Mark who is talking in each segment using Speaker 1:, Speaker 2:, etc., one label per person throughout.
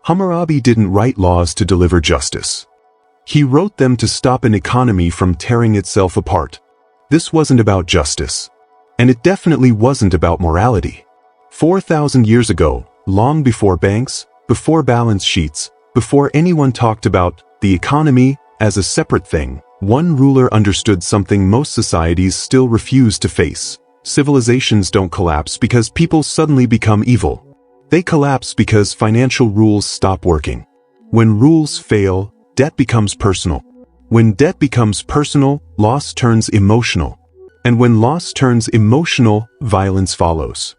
Speaker 1: Hammurabi didn't write laws to deliver justice. He wrote them to stop an economy from tearing itself apart. This wasn't about justice. And it definitely wasn't about morality. 4,000 years ago, long before banks, before balance sheets, before anyone talked about the economy as a separate thing, one ruler understood something most societies still refuse to face. Civilizations don't collapse because people suddenly become evil. They collapse because financial rules stop working. When rules fail, debt becomes personal. When debt becomes personal, loss turns emotional. And when loss turns emotional, violence follows.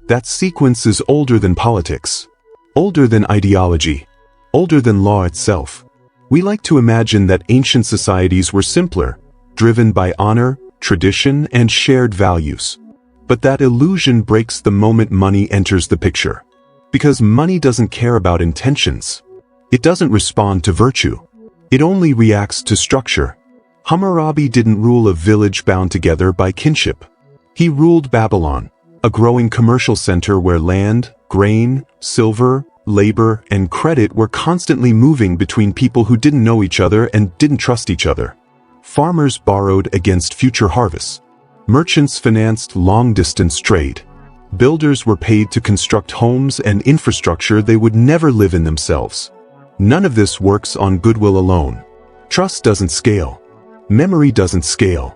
Speaker 1: That sequence is older than politics, older than ideology, older than law itself. We like to imagine that ancient societies were simpler, driven by honor, tradition, and shared values. But that illusion breaks the moment money enters the picture. Because money doesn't care about intentions. It doesn't respond to virtue. It only reacts to structure. Hammurabi didn't rule a village bound together by kinship. He ruled Babylon, a growing commercial center where land, grain, silver, labor, and credit were constantly moving between people who didn't know each other and didn't trust each other. Farmers borrowed against future harvests. Merchants financed long-distance trade. Builders were paid to construct homes and infrastructure they would never live in themselves. None of this works on goodwill alone. Trust doesn't scale. Memory doesn't scale.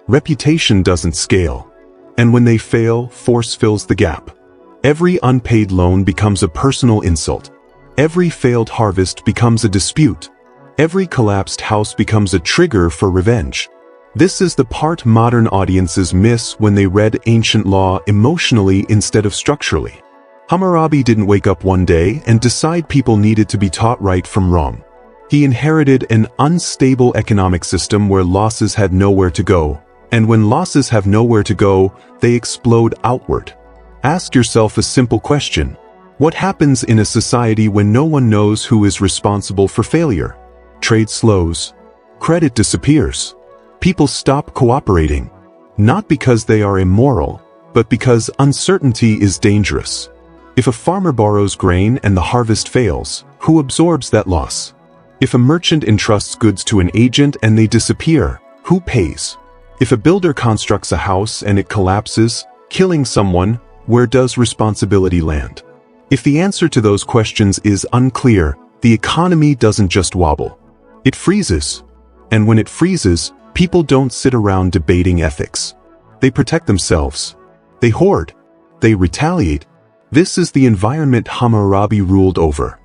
Speaker 1: Reputation doesn't scale. And when they fail, force fills the gap. Every unpaid loan becomes a personal insult. Every failed harvest becomes a dispute. Every collapsed house becomes a trigger for revenge. This is the part modern audiences miss when they read ancient law emotionally instead of structurally. Hammurabi didn't wake up one day and decide people needed to be taught right from wrong. He inherited an unstable economic system where losses had nowhere to go, and when losses have nowhere to go, they explode outward. Ask yourself a simple question. What happens in a society when no one knows who is responsible for failure? Trade slows. Credit disappears. People stop cooperating. Not because they are immoral, but because uncertainty is dangerous. If a farmer borrows grain and the harvest fails, who absorbs that loss? If a merchant entrusts goods to an agent and they disappear, who pays? If a builder constructs a house and it collapses, killing someone, where does responsibility land? If the answer to those questions is unclear, the economy doesn't just wobble. It freezes. And when it freezes, people don't sit around debating ethics. They protect themselves. They hoard. They retaliate. This is the environment Hammurabi ruled over.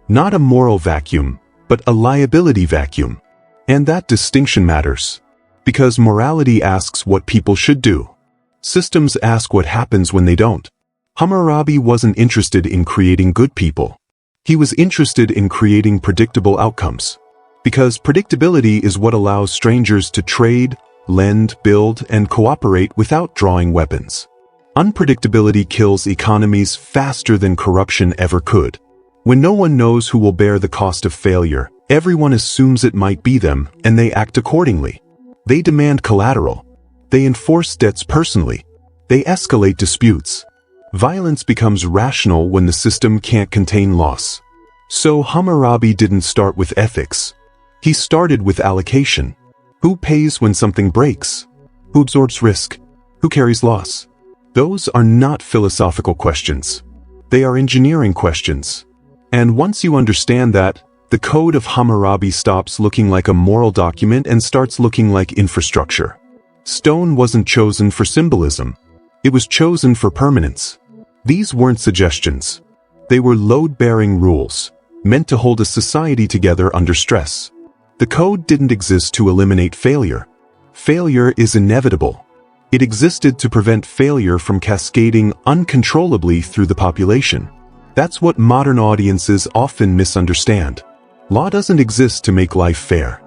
Speaker 1: Not a moral vacuum, but a liability vacuum. And that distinction matters. Because morality asks what people should do. Systems ask what happens when they don't. Hammurabi wasn't interested in creating good people. He was interested in creating predictable outcomes. Because predictability is what allows strangers to trade, lend, build, and cooperate without drawing weapons. Unpredictability kills economies faster than corruption ever could. When no one knows who will bear the cost of failure, everyone assumes it might be them, and they act accordingly. They demand collateral. They enforce debts personally. They escalate disputes. Violence becomes rational when the system can't contain loss. So Hammurabi didn't start with ethics. He started with allocation. Who pays when something breaks? Who absorbs risk? Who carries loss? Those are not philosophical questions. They are engineering questions. And once you understand that, the Code of Hammurabi stops looking like a moral document and starts looking like infrastructure. Stone wasn't chosen for symbolism. It was chosen for permanence. These weren't suggestions. They were load-bearing rules, meant to hold a society together under stress. The code didn't exist to eliminate failure. Failure is inevitable. It existed to prevent failure from cascading uncontrollably through the population. That's what modern audiences often misunderstand. Law doesn't exist to make life fair.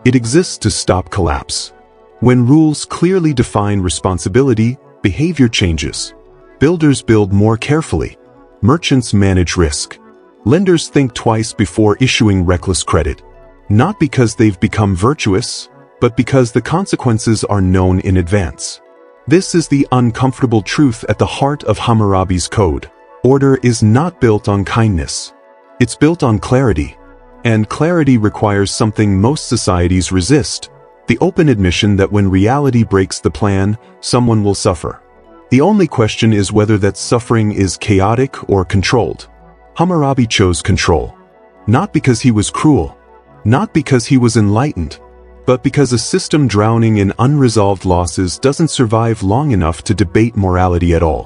Speaker 1: It exists to stop collapse. When rules clearly define responsibility, behavior changes. Builders build more carefully. Merchants manage risk. Lenders think twice before issuing reckless credit. Not because they've become virtuous, but because the consequences are known in advance. This is the uncomfortable truth at the heart of Hammurabi's code. Order is not built on kindness. It's built on clarity. And clarity requires something most societies resist: the open admission that when reality breaks the plan, someone will suffer. The only question is whether that suffering is chaotic or controlled. Hammurabi chose control. Not because he was cruel, not because he was enlightened, but because a system drowning in unresolved losses doesn't survive long enough to debate morality at all.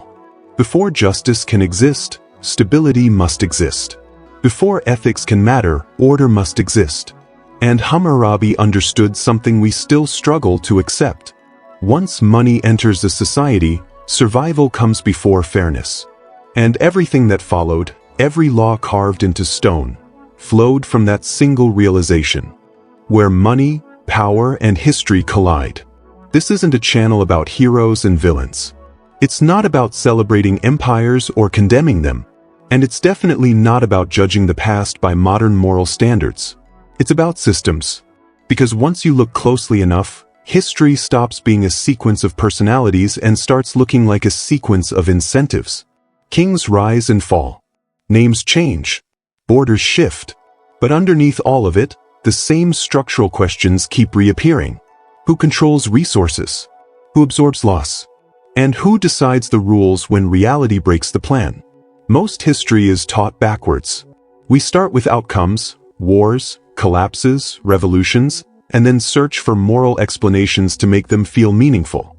Speaker 1: Before justice can exist, stability must exist. Before ethics can matter, order must exist. And Hammurabi understood something we still struggle to accept. Once money enters a society, survival comes before fairness. And everything that followed, every law carved into stone, flowed from that single realization. Where money, power, and history collide. This isn't a channel about heroes and villains. It's not about celebrating empires or condemning them. And it's definitely not about judging the past by modern moral standards. It's about systems. Because once you look closely enough, history stops being a sequence of personalities and starts looking like a sequence of incentives. Kings rise and fall. Names change. Borders shift. But underneath all of it, the same structural questions keep reappearing. Who controls resources? Who absorbs loss? And who decides the rules when reality breaks the plan? Most history is taught backwards. We start with outcomes, wars, collapses, revolutions, and then search for moral explanations to make them feel meaningful.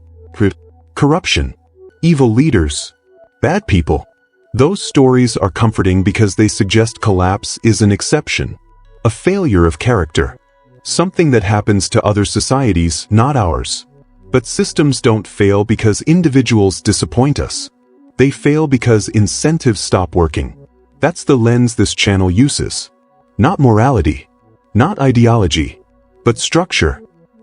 Speaker 1: Corruption, evil leaders, bad people. Those stories are comforting because they suggest collapse is an exception, a failure of character, something that happens to other societies, not ours. But systems don't fail because individuals disappoint us. They fail because incentives stop working. That's the lens this channel uses. Not morality, not ideology, but structure.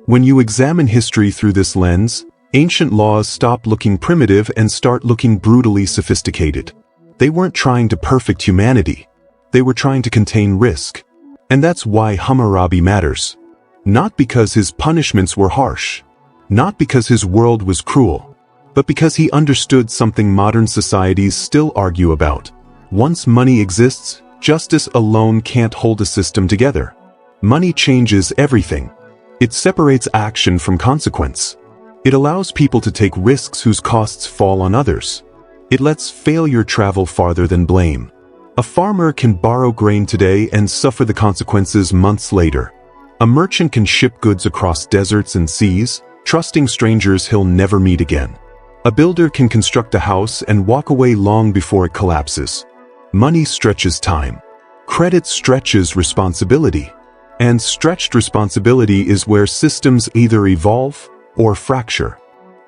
Speaker 1: When you examine history through this lens, ancient laws stop looking primitive and start looking brutally sophisticated. They weren't trying to perfect humanity. They were trying to contain risk. And that's why Hammurabi matters. Not because his punishments were harsh. Not because his world was cruel. But because he understood something modern societies still argue about. Once money exists, justice alone can't hold a system together. Money changes everything. It separates action from consequence. It allows people to take risks whose costs fall on others. It lets failure travel farther than blame. A farmer can borrow grain today and suffer the consequences months later. A merchant can ship goods across deserts and seas, trusting strangers he'll never meet again. A builder can construct a house and walk away long before it collapses. Money stretches time. Credit stretches responsibility. And stretched responsibility is where systems either evolve or fracture.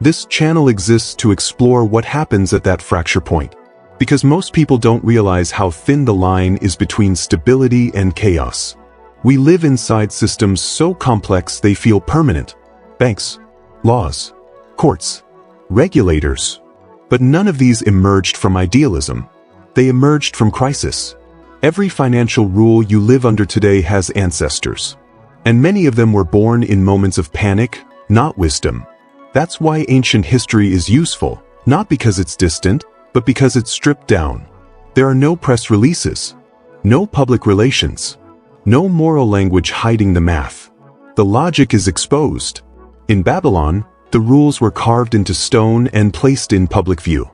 Speaker 1: This channel exists to explore what happens at that fracture point. Because most people don't realize how thin the line is between stability and chaos. We live inside systems so complex they feel permanent. Banks, laws, courts, regulators. But none of these emerged from idealism. They emerged from crisis. Every financial rule you live under today has ancestors. And many of them were born in moments of panic, not wisdom. That's why ancient history is useful, not because it's distant, but because it's stripped down. There are no press releases, no public relations, no moral language hiding the math. The logic is exposed. In Babylon, the rules were carved into stone and placed in public view.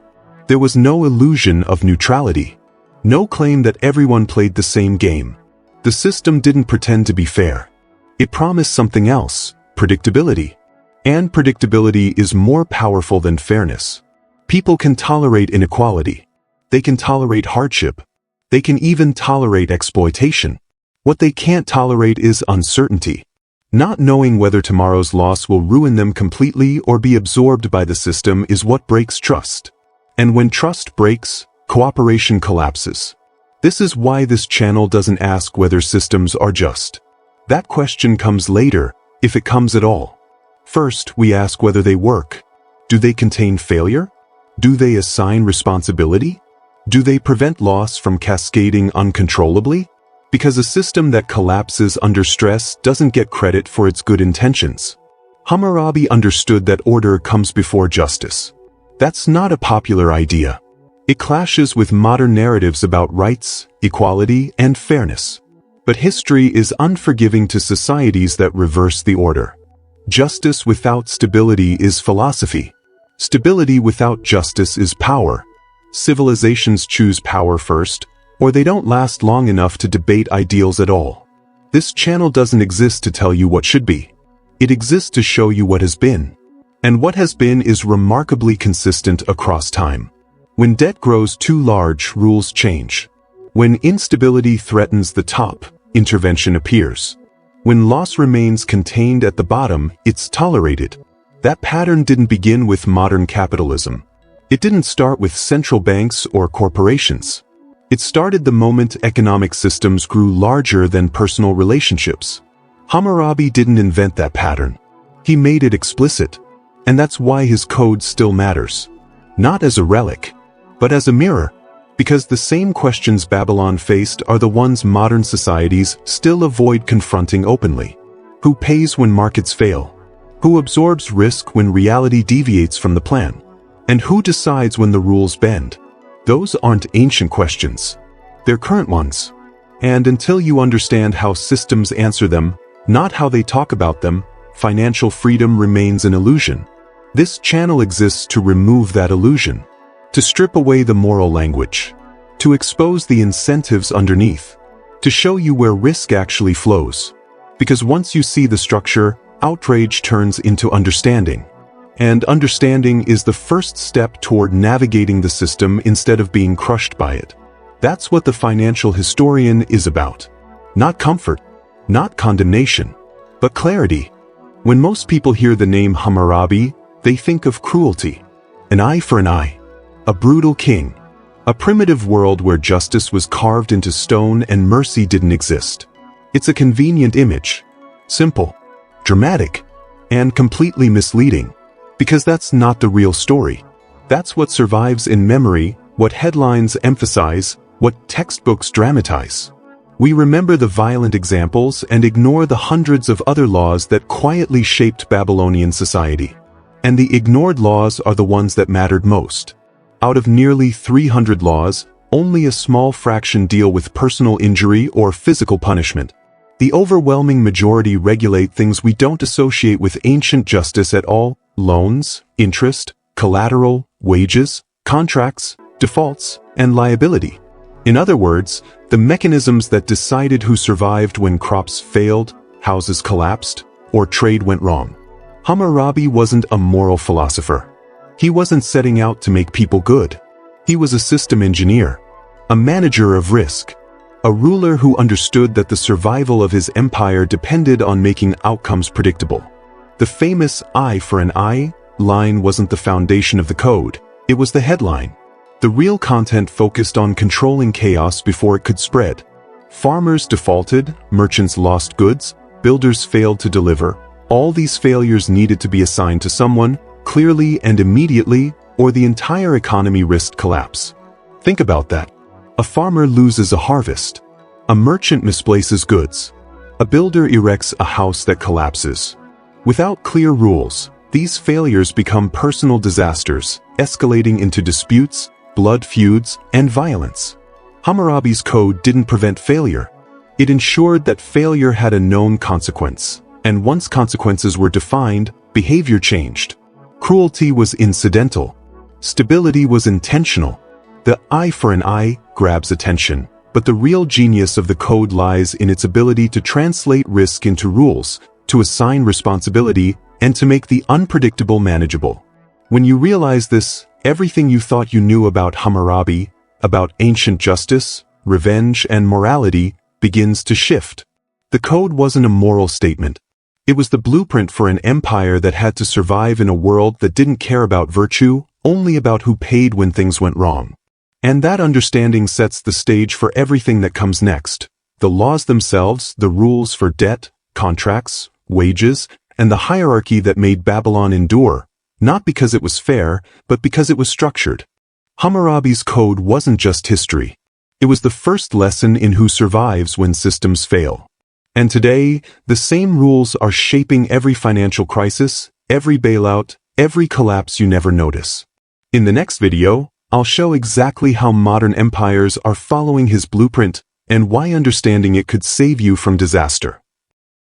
Speaker 1: There was no illusion of neutrality. No claim that everyone played the same game. The system didn't pretend to be fair. It promised something else: predictability. And predictability is more powerful than fairness. People can tolerate inequality. They can tolerate hardship. They can even tolerate exploitation. What they can't tolerate is uncertainty. Not knowing whether tomorrow's loss will ruin them completely or be absorbed by the system is what breaks trust. And when trust breaks, cooperation collapses. This is why this channel doesn't ask whether systems are just. That question comes later, if it comes at all. First, we ask whether they work. Do they contain failure? Do they assign responsibility? Do they prevent loss from cascading uncontrollably? Because a system that collapses under stress doesn't get credit for its good intentions. Hammurabi understood that order comes before justice. That's not a popular idea. It clashes with modern narratives about rights, equality, and fairness. But history is unforgiving to societies that reverse the order. Justice without stability is philosophy. Stability without justice is power. Civilizations choose power first, or they don't last long enough to debate ideals at all. This channel doesn't exist to tell you what should be. It exists to show you what has been. And what has been is remarkably consistent across time. When debt grows too large, rules change. When instability threatens the top, intervention appears. When loss remains contained at the bottom, it's tolerated. That pattern didn't begin with modern capitalism. It didn't start with central banks or corporations. It started the moment economic systems grew larger than personal relationships. Hammurabi didn't invent that pattern. He made it explicit. And that's why his code still matters. Not as a relic, but as a mirror. Because the same questions Babylon faced are the ones modern societies still avoid confronting openly. Who pays when markets fail? Who absorbs risk when reality deviates from the plan? And who decides when the rules bend? Those aren't ancient questions. They're current ones. And until you understand how systems answer them, not how they talk about them, financial freedom remains an illusion. This channel exists to remove that illusion. To strip away the moral language, to expose the incentives underneath, to show you where risk actually flows. Because once you see the structure, outrage turns into understanding. And understanding is the first step toward navigating the system instead of being crushed by it. That's what the financial historian is about. Not comfort, not condemnation, but clarity. When most people hear the name Hammurabi, they think of cruelty. An eye for an eye. A brutal king. A primitive world where justice was carved into stone and mercy didn't exist. It's a convenient image. Simple, dramatic, and completely misleading. Because that's not the real story. That's what survives in memory, what headlines emphasize, what textbooks dramatize. We remember the violent examples and ignore the hundreds of other laws that quietly shaped Babylonian society. And the ignored laws are the ones that mattered most. Out of nearly 300 laws, only a small fraction deal with personal injury or physical punishment. The overwhelming majority regulate things we don't associate with ancient justice at all: loans, interest, collateral, wages, contracts, defaults, and liability. In other words, the mechanisms that decided who survived when crops failed, houses collapsed, or trade went wrong. Hammurabi wasn't a moral philosopher. He wasn't setting out to make people good. He was a system engineer, a manager of risk, a ruler who understood that the survival of his empire depended on making outcomes predictable. The famous eye for an eye line wasn't the foundation of the code, it was the headline. The real content focused on controlling chaos before it could spread. Farmers defaulted, merchants lost goods, builders failed to deliver. All these failures needed to be assigned to someone, clearly and immediately, or the entire economy risked collapse. Think about that. A farmer loses a harvest. A merchant misplaces goods. A builder erects a house that collapses. Without clear rules, these failures become personal disasters, escalating into disputes, blood feuds, and violence. Hammurabi's code didn't prevent failure. It ensured that failure had a known consequence, and once consequences were defined, behavior changed. Cruelty was incidental. Stability was intentional. The eye for an eye grabs attention, but the real genius of the code lies in its ability to translate risk into rules, to assign responsibility, and to make the unpredictable manageable. When you realize this, everything you thought you knew about Hammurabi, about ancient justice, revenge, and morality, begins to shift. The code wasn't a moral statement. It was the blueprint for an empire that had to survive in a world that didn't care about virtue, only about who paid when things went wrong. And that understanding sets the stage for everything that comes next. The laws themselves, the rules for debt, contracts, wages, and the hierarchy that made Babylon endure, not because it was fair, but because it was structured. Hammurabi's code wasn't just history. It was the first lesson in who survives when systems fail. And today, the same rules are shaping every financial crisis, every bailout, every collapse you never notice. In the next video, I'll show exactly how modern empires are following his blueprint and why understanding it could save you from disaster.